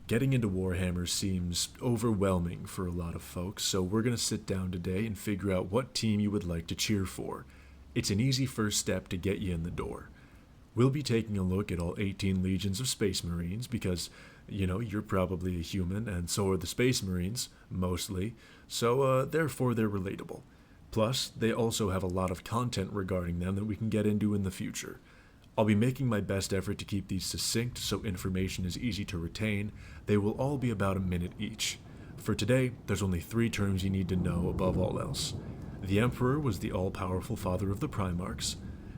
Getting into Warhammer seems overwhelming for a lot of folks, so we're going to sit down today and figure out what team you would like to cheer for. It's an easy first step to get you in the door. We'll be taking a look at all 18 legions of Space Marines because, you're probably a human, and so are the Space Marines, mostly, so therefore they're relatable. Plus, they also have a lot of content regarding them that we can get into in the future. I'll be making my best effort to keep these succinct so information is easy to retain. They will all be about a minute each. For today, there's only 3 terms you need to know above all else. The Emperor was the all-powerful father of the Primarchs.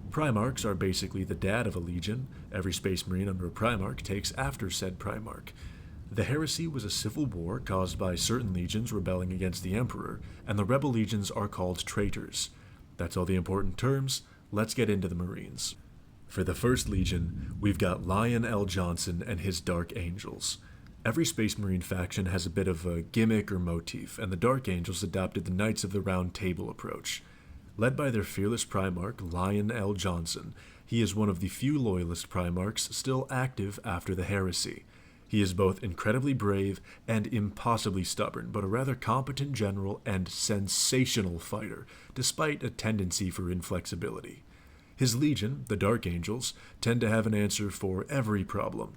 Primarchs are basically the dad of a legion. Every Space Marine under a Primarch takes after said Primarch. The heresy was a civil war caused by certain legions rebelling against the Emperor, and the rebel legions are called traitors. That's all the important terms. Let's get into the Marines. For the first legion, we've got Lion L. Johnson and his Dark Angels. Every Space Marine faction has a bit of a gimmick or motif, and the Dark Angels adopted the Knights of the Round Table approach. Led by their fearless Primarch, Lion L. Johnson, he is one of the few Loyalist Primarchs still active after the heresy. He is both incredibly brave and impossibly stubborn, but a rather competent general and sensational fighter, despite a tendency for inflexibility. His legion, the Dark Angels, tend to have an answer for every problem.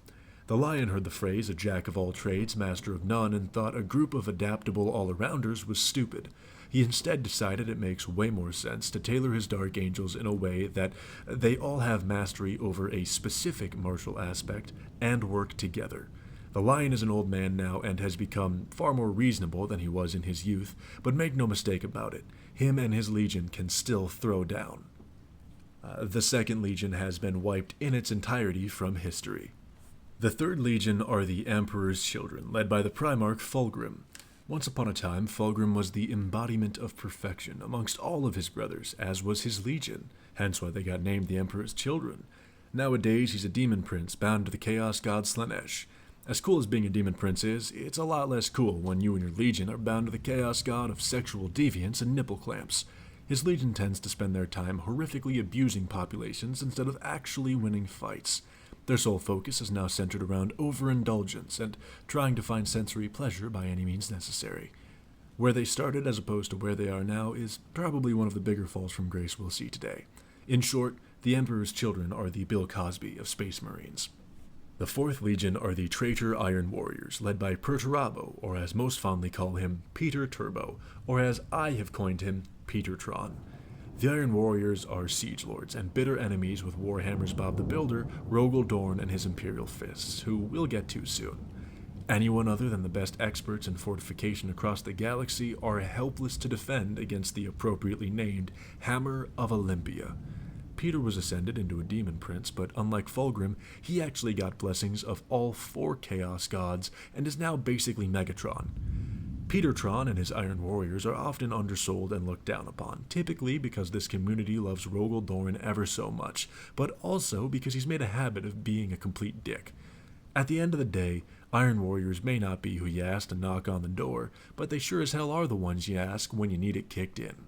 The Lion heard the phrase, a jack of all trades, master of none, and thought a group of adaptable all-arounders was stupid. He instead decided it makes way more sense to tailor his Dark Angels in a way that they all have mastery over a specific martial aspect and work together. The Lion is an old man now and has become far more reasonable than he was in his youth, but make no mistake about it, him and his legion can still throw down. The second legion has been wiped in its entirety from history. The third legion are the Emperor's Children, led by the Primarch Fulgrim. Once upon a time, Fulgrim was the embodiment of perfection amongst all of his brothers, as was his legion, hence why they got named the Emperor's Children. Nowadays, he's a demon prince bound to the chaos god Slaanesh. As cool as being a demon prince is, it's a lot less cool when you and your legion are bound to the chaos god of sexual deviance and nipple clamps. His legion tends to spend their time horrifically abusing populations instead of actually winning fights. Their sole focus is now centered around overindulgence and trying to find sensory pleasure by any means necessary. Where they started as opposed to where they are now is probably one of the bigger falls from grace we'll see today. In short, the Emperor's Children are the Bill Cosby of Space Marines. The fourth legion are the Traitor Iron Warriors, led by Perturabo, or as most fondly call him, Peter Turbo, or as I have coined him, Petertron. The Iron Warriors are siege lords and bitter enemies with Warhammer's Bob the Builder, Rogel Dorn, and his Imperial Fists, who we'll get to soon. Anyone other than the best experts in fortification across the galaxy are helpless to defend against the appropriately named Hammer of Olympia. Peter was ascended into a demon prince, but unlike Fulgrim, he actually got blessings of all 4 chaos gods and is now basically Megatron. Petertron and his Iron Warriors are often undersold and looked down upon, typically because this community loves Rogel Dorn ever so much, but also because he's made a habit of being a complete dick. At the end of the day, Iron Warriors may not be who you ask to knock on the door, but they sure as hell are the ones you ask when you need it kicked in.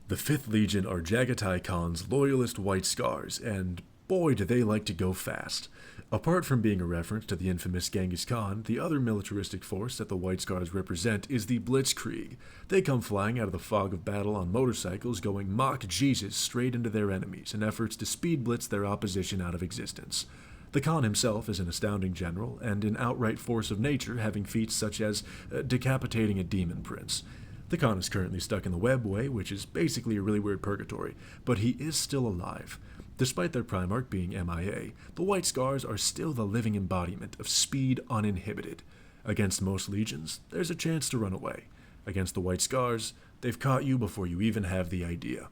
The 5th Legion are Jagatai Khan's loyalist White Scars, and boy do they like to go fast. Apart from being a reference to the infamous Genghis Khan, the other militaristic force that the White Scars represent is the Blitzkrieg. They come flying out of the fog of battle on motorcycles going Mach Jesus straight into their enemies in efforts to speed blitz their opposition out of existence. The Khan himself is an astounding general and an outright force of nature, having feats such as decapitating a demon prince. The Khan is currently stuck in the Webway, which is basically a really weird purgatory, but he is still alive. Despite their Primarch being MIA, the White Scars are still the living embodiment of speed uninhibited. Against most legions, there's a chance to run away. Against the White Scars, they've caught you before you even have the idea.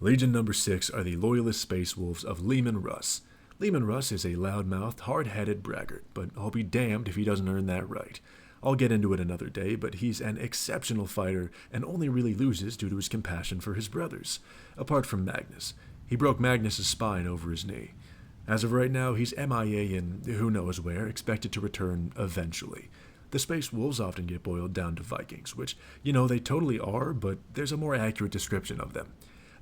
Legion number 6 are the Loyalist Space Wolves of Leman Russ. Leman Russ is a loudmouthed, hard-headed braggart, but I'll be damned if he doesn't earn that right. I'll get into it another day, but he's an exceptional fighter and only really loses due to his compassion for his brothers. Apart from Magnus. He broke Magnus's spine over his knee. As of right now, he's MIA in who knows where, expected to return eventually. The Space Wolves often get boiled down to Vikings, which, they totally are, but there's a more accurate description of them.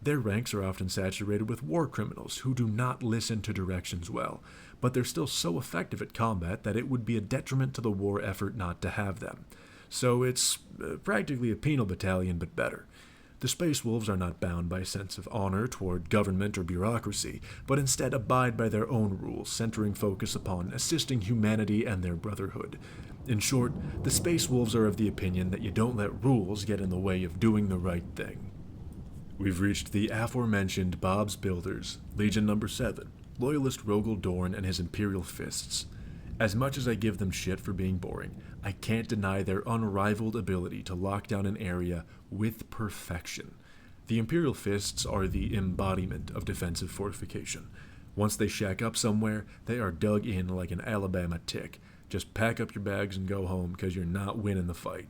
Their ranks are often saturated with war criminals who do not listen to directions well, but they're still so effective at combat that it would be a detriment to the war effort not to have them. So it's practically a penal battalion, but better. The Space Wolves are not bound by a sense of honor toward government or bureaucracy, but instead abide by their own rules, centering focus upon assisting humanity and their brotherhood. In short, the Space Wolves are of the opinion that you don't let rules get in the way of doing the right thing. We've reached the aforementioned Bob's Builders, Legion number 7, Loyalist Rogel Dorn and his Imperial Fists. As much as I give them shit for being boring, I can't deny their unrivaled ability to lock down an area with perfection. The Imperial Fists are the embodiment of defensive fortification. Once they shack up somewhere, they are dug in like an Alabama tick. Just pack up your bags and go home, because you're not winning the fight.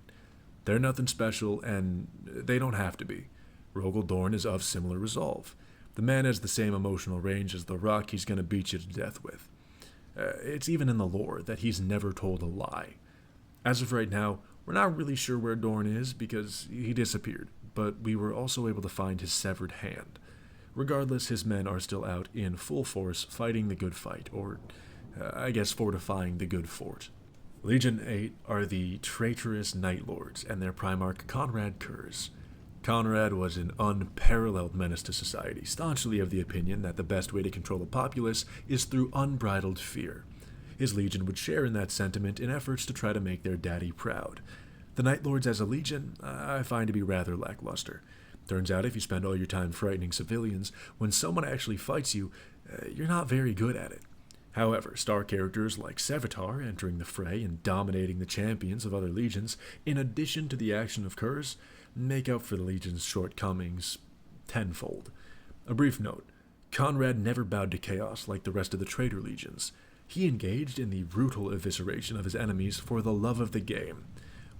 They're nothing special, and they don't have to be. Rogel Dorn is of similar resolve. The man has the same emotional range as the rock he's going to beat you to death with. It's even in the lore that he's never told a lie. As of right now, we're not really sure where Dorn is because he disappeared, but we were also able to find his severed hand. Regardless, his men are still out in full force fighting the good fight, or I guess fortifying the good fort. Legion 8 are the traitorous Night Lords and their Primarch Conrad Kurz. Conrad was an unparalleled menace to society, staunchly of the opinion that the best way to control the populace is through unbridled fear. His legion would share in that sentiment in efforts to try to make their daddy proud. The Night Lords as a legion, I find to be rather lackluster. Turns out if you spend all your time frightening civilians, when someone actually fights you, you're not very good at it. However, star characters like Sevatar entering the fray and dominating the champions of other legions, in addition to the action of Kurz, make up for the legion's shortcomings tenfold. A brief note, Conrad never bowed to chaos like the rest of the traitor legions. He engaged in the brutal evisceration of his enemies for the love of the game.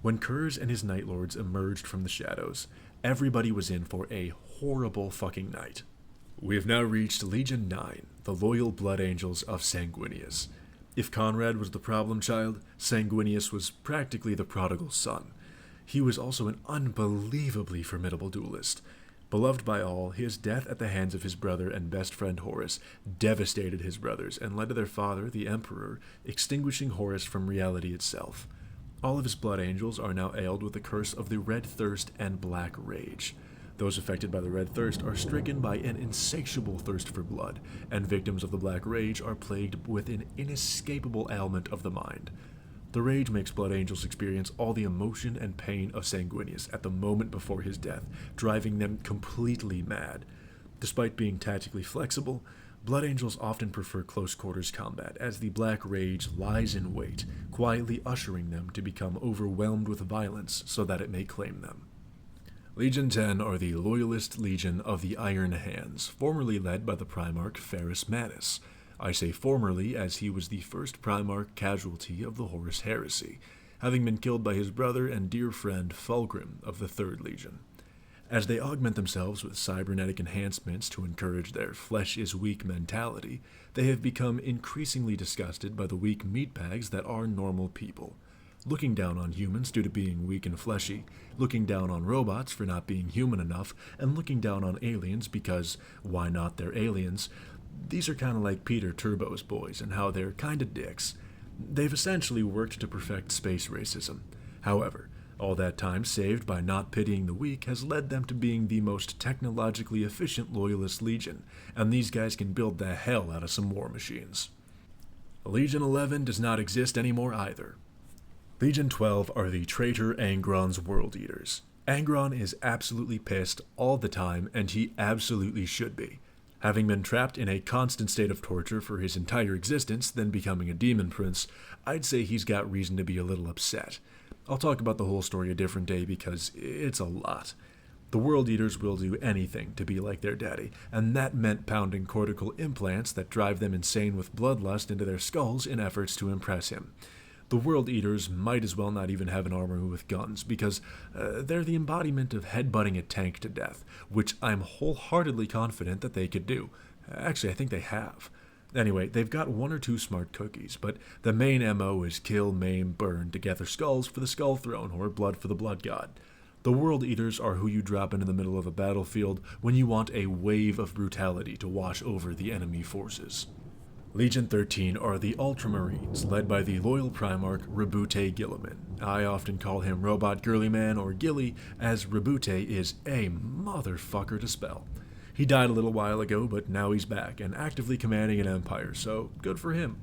When Kurz and his Night Lords emerged from the shadows, everybody was in for a horrible fucking night. We have now reached Legion 9, the loyal Blood Angels of Sanguinius. If Conrad was the problem child, Sanguinius was practically the prodigal son. He was also an unbelievably formidable duelist. Beloved by all, his death at the hands of his brother and best friend Horus devastated his brothers and led to their father, the Emperor, extinguishing Horus from reality itself. All of his Blood Angels are now ailed with the curse of the Red Thirst and Black Rage. Those affected by the Red Thirst are stricken by an insatiable thirst for blood, and victims of the Black Rage are plagued with an inescapable ailment of the mind. The Rage makes Blood Angels experience all the emotion and pain of Sanguinius at the moment before his death, driving them completely mad. Despite being tactically flexible, Blood Angels often prefer close quarters combat, as the Black Rage lies in wait, quietly ushering them to become overwhelmed with violence so that it may claim them. Legion 10 are the Loyalist Legion of the Iron Hands, formerly led by the Primarch Ferrus Manus. I say formerly as he was the first Primarch casualty of the Horus heresy, having been killed by his brother and dear friend Fulgrim of the 3rd Legion. As they augment themselves with cybernetic enhancements to encourage their flesh-is-weak mentality, they have become increasingly disgusted by the weak meatbags that are normal people. Looking down on humans due to being weak and fleshy, looking down on robots for not being human enough, and looking down on aliens because, why not, they're aliens. These are kind of like Peter Turbo's boys and how they're kind of dicks. They've essentially worked to perfect space racism. However, all that time saved by not pitying the weak has led them to being the most technologically efficient Loyalist Legion, and these guys can build the hell out of some war machines. Legion 11 does not exist anymore either. Legion 12 are the traitor Angron's World Eaters. Angron is absolutely pissed all the time, and he absolutely should be. Having been trapped in a constant state of torture for his entire existence, then becoming a demon prince, I'd say he's got reason to be a little upset. I'll talk about the whole story a different day because it's a lot. The World Eaters will do anything to be like their daddy, and that meant pounding cortical implants that drive them insane with bloodlust into their skulls in efforts to impress him. The World Eaters might as well not even have an armor with guns, because they're the embodiment of headbutting a tank to death, which I'm wholeheartedly confident that they could do. Actually, I think they have. Anyway, they've got 1 or 2 smart cookies, but the main MO is kill, maim, burn to gather skulls for the Skull Throne or blood for the Blood God. The World Eaters are who you drop into the middle of a battlefield when you want a wave of brutality to wash over the enemy forces. Legion 13 are the Ultramarines, led by the loyal Primarch Rabute Gilliman. I often call him Robot Girly Man or Gilly, as Rabute is a motherfucker to spell. He died a little while ago, but now he's back and actively commanding an empire, so good for him.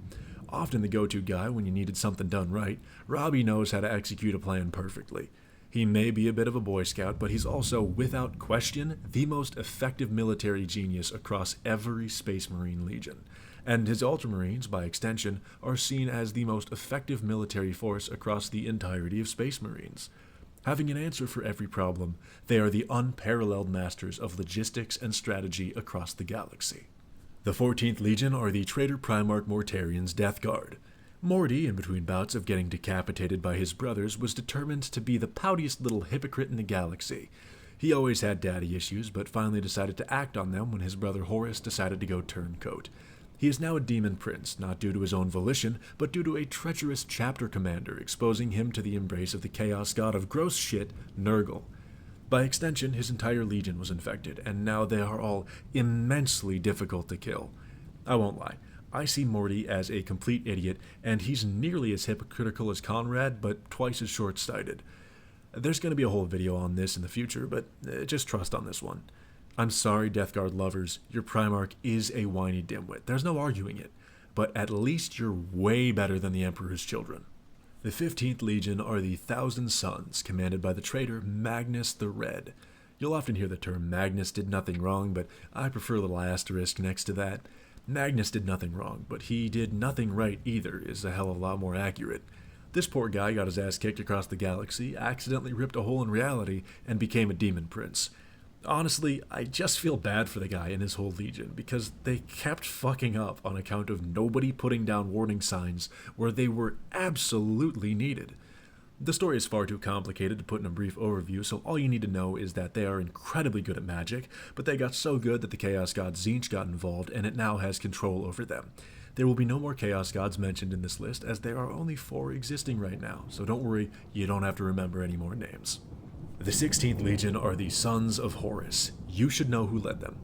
Often the go-to guy when you needed something done right, Robbie knows how to execute a plan perfectly. He may be a bit of a Boy Scout, but he's also, without question, the most effective military genius across every Space Marine Legion. And his Ultramarines, by extension, are seen as the most effective military force across the entirety of Space Marines. Having an answer for every problem, they are the unparalleled masters of logistics and strategy across the galaxy. The 14th Legion are the Traitor Primarch Mortarian's Death Guard. Morty, in between bouts of getting decapitated by his brothers, was determined to be the poutiest little hypocrite in the galaxy. He always had daddy issues, but finally decided to act on them when his brother Horus decided to go turncoat. He is now a demon prince, not due to his own volition, but due to a treacherous chapter commander exposing him to the embrace of the chaos god of gross shit, Nurgle. By extension, his entire legion was infected, and now they are all immensely difficult to kill. I won't lie, I see Morty as a complete idiot, and he's nearly as hypocritical as Conrad, but twice as short-sighted. There's going to be a whole video on this in the future, but just trust on this one. I'm sorry, Death Guard lovers, your Primarch is a whiny dimwit. There's no arguing it. But at least you're way better than the Emperor's children. The 15th Legion are the Thousand Sons, commanded by the traitor Magnus the Red. You'll often hear the term Magnus did nothing wrong, but I prefer a little asterisk next to that. Magnus did nothing wrong, but he did nothing right either is a hell of a lot more accurate. This poor guy got his ass kicked across the galaxy, accidentally ripped a hole in reality, and became a demon prince. Honestly, I just feel bad for the guy and his whole legion, because they kept fucking up on account of nobody putting down warning signs where they were absolutely needed. The story is far too complicated to put in a brief overview, so all you need to know is that they are incredibly good at magic, but they got so good that the Chaos God Tzeentch got involved, and it now has control over them. There will be no more Chaos Gods mentioned in this list, as there are only 4 existing right now, so don't worry, you don't have to remember any more names. The 16th Legion are the Sons of Horus. You should know who led them.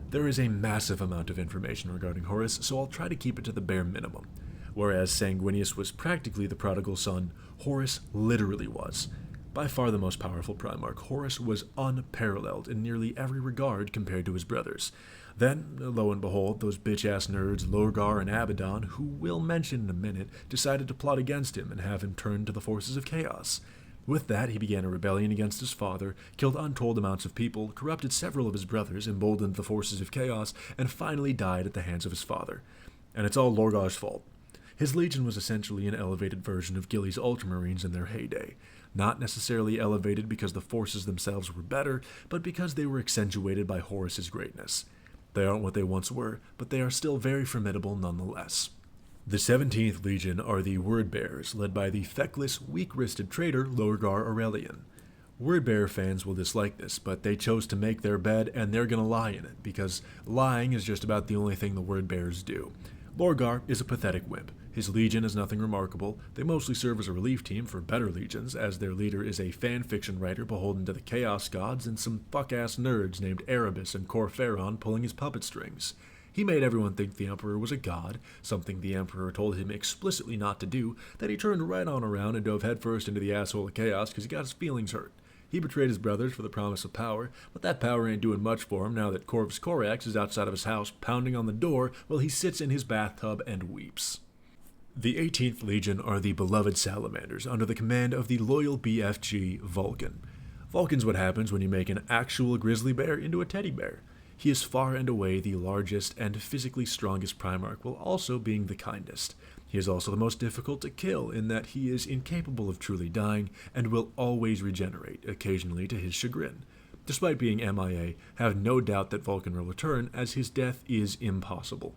There is a massive amount of information regarding Horus, so I'll try to keep it to the bare minimum. Whereas Sanguinius was practically the prodigal son, Horus literally was. By far the most powerful Primarch, Horus was unparalleled in nearly every regard compared to his brothers. Then, lo and behold, those bitch-ass nerds Lorgar and Abaddon, who we'll mention in a minute, decided to plot against him and have him turn to the forces of chaos. With that, he began a rebellion against his father, killed untold amounts of people, corrupted several of his brothers, emboldened the forces of chaos, and finally died at the hands of his father. And it's all Lorgar's fault. His legion was essentially an elevated version of Gilly's Ultramarines in their heyday. Not necessarily elevated because the forces themselves were better, but because they were accentuated by Horus's greatness. They aren't what they once were, but they are still very formidable nonetheless. The 17th Legion are the Wordbearers, led by the feckless, weak-wristed traitor Lorgar Aurelian. Wordbearer fans will dislike this, but they chose to make their bed and they're gonna lie in it, because lying is just about the only thing the Wordbearers do. Lorgar is a pathetic wimp. His legion is nothing remarkable. They mostly serve as a relief team for better legions, as their leader is a fan-fiction writer beholden to the Chaos Gods and some fuck-ass nerds named Erebus and Corferon pulling his puppet strings. He made everyone think the Emperor was a god, something the Emperor told him explicitly not to do, that he turned right on around and dove headfirst into the asshole of chaos because he got his feelings hurt. He betrayed his brothers for the promise of power, but that power ain't doing much for him now that Corvus Corax is outside of his house pounding on the door while he sits in his bathtub and weeps. The 18th Legion are the beloved Salamanders, under the command of the loyal BFG Vulcan. Vulcan's what happens when you make an actual grizzly bear into a teddy bear. He is far and away the largest and physically strongest Primarch, while also being the kindest. He is also the most difficult to kill, in that he is incapable of truly dying, and will always regenerate, occasionally to his chagrin. Despite being MIA, have no doubt that Vulcan will return, as his death is impossible.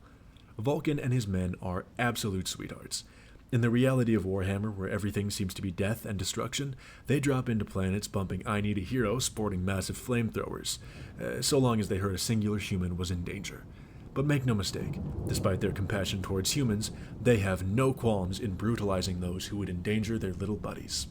Vulcan and his men are absolute sweethearts. In the reality of Warhammer, where everything seems to be death and destruction, they drop into planets bumping "I need a hero" sporting massive flamethrowers, so long as they heard a singular human was in danger. But make no mistake, despite their compassion towards humans, they have no qualms in brutalizing those who would endanger their little buddies.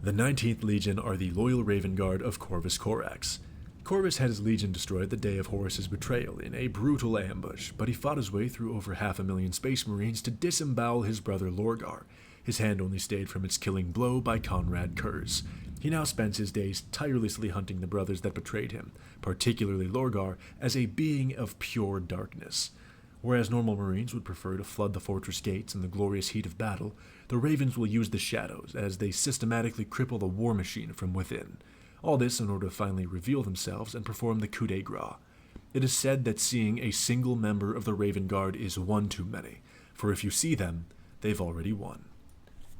The 19th Legion are the loyal Raven Guard of Corvus Corax. Corvus had his legion destroyed the day of Horus's betrayal in a brutal ambush, but he fought his way through over 500,000 Space Marines to disembowel his brother Lorgar. His hand only stayed from its killing blow by Conrad Kurz. He now spends his days tirelessly hunting the brothers that betrayed him, particularly Lorgar, as a being of pure darkness. Whereas normal Marines would prefer to flood the fortress gates in the glorious heat of battle, the Ravens will use the shadows as they systematically cripple the war machine from within. All this in order to finally reveal themselves and perform the coup de grace. It is said that seeing a single member of the Raven Guard is one too many, for if you see them, they've already won.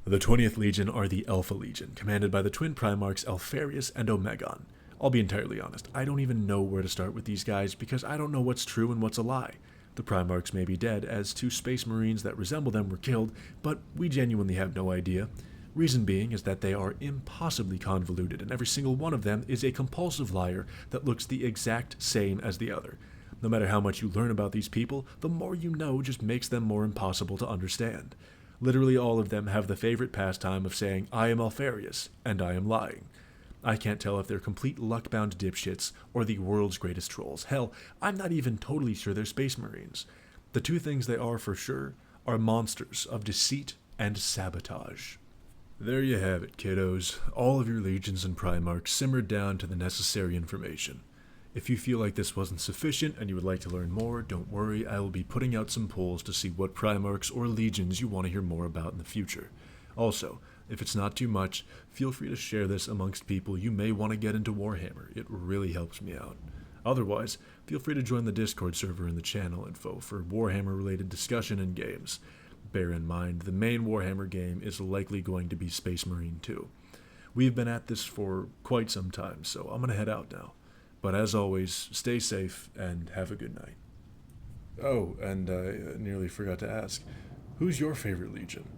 The 20th Legion are the Alpha Legion, commanded by the twin Primarchs Alfarius and Omegon. I'll be entirely honest, I don't even know where to start with these guys because I don't know what's true and what's a lie. The Primarchs may be dead, as 2 Space Marines that resemble them were killed, but we genuinely have no idea. Reason being is that they are impossibly convoluted, and every single one of them is a compulsive liar that looks the exact same as the other. No matter how much you learn about these people, the more you know just makes them more impossible to understand. Literally all of them have the favorite pastime of saying, "I am Alfarius," and "I am lying." I can't tell if they're complete luck-bound dipshits or the world's greatest trolls. Hell, I'm not even totally sure they're Space Marines. The 2 things they are for sure are monsters of deceit and sabotage. There you have it, kiddos. All of your legions and Primarchs simmered down to the necessary information. If you feel like this wasn't sufficient and you would like to learn more, don't worry, I will be putting out some polls to see what Primarchs or legions you want to hear more about in the future. Also, if it's not too much, feel free to share this amongst people you may want to get into Warhammer. It really helps me out. Otherwise, feel free to join the Discord server in the channel info for Warhammer-related discussion and games. Bear in mind, the main Warhammer game is likely going to be Space Marine 2. We've been at this for quite some time, so I'm going to head out now. But as always, stay safe and have a good night. Oh, and I nearly forgot to ask, who's your favorite legion?